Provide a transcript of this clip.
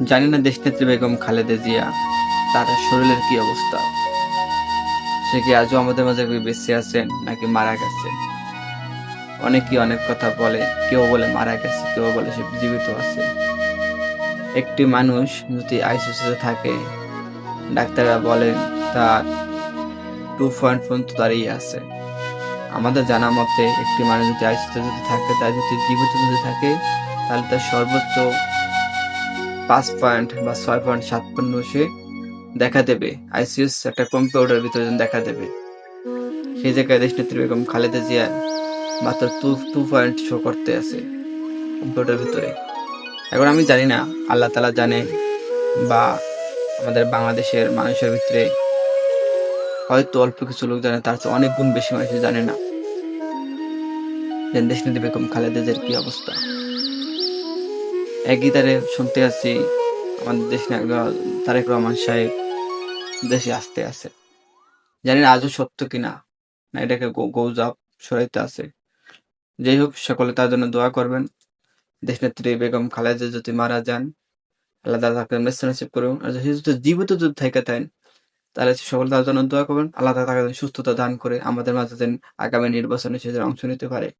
জানি না দেশনেত্রী বেগম খালেদা জিয়া তার শরীরের কি অবস্থা? সে কি আজও আমাদের মাঝে বেঁচে আছেন নাকি মারা গেছেন? অনেকেই অনেক কথা বলে। কেউ বলে মারা গেছে, কেউ বলে সে জীবিত আছে। একটি মানুষ যদি আইসিইউতে থাকে, ডাক্তাররা বলেন তার 2 পয়েন্ট পর্যন্ত দাঁড়িয়ে আছে। আমাদের জানা মতে একটি মানুষ যদি আইসিইউতে থাকে, তার যদি জীবিত যদি থাকে, তাহলে তার সর্বোচ্চ 5 পয়েন্ট বা 6.7 পর্যন্ত সে দেখা দেবে। আইসিইউএস একটা কম্পিউটারের ভিতরে যেন দেখা দেবে। সেই জায়গায় দেশনেত্রী বেগম খালেদা জিয়ার মাত্র 2 পয়েন্ট শো করতে আছে কম্পিউটারের ভিতরে। এখন আমি জানি না, আল্লাহ তাআলা জানে বা আমাদের বাংলাদেশের মানুষের ভিতরে হয়তো অল্প কিছু লোক জানে, তার চেয়ে অনেক গুণ বেশি মানুষ জানে না যে দেশনেত্রী বেগম খালেদা জিয়ার কি অবস্থা। একই তারে শুনতে আছি আমাদের দেশ নায়ক তারেক রহমান সাহেব দেশে আসতে আছে। জানি না আজও সত্য কিনা, না এটাকে গুজব ছড়াইতে আছে। যাই হোক, সকলে তার জন্য দোয়া করবেন। দেশনেত্রী বেগম খালেদা যদি মারা যান, আল্লাহ তাআলা তাকে মৃত্যু নসিব করুন। আর সে যদি জীবিত যদি থাইকা থাকেন, তাহলে সকলে তার জন্য দোয়া করবেন। আল্লাহ তাআলা তাকে সুস্থতা দান করে আমাদের মাঝে যেন আগামী নির্বাচনে সে যেন অংশ নিতে পারে।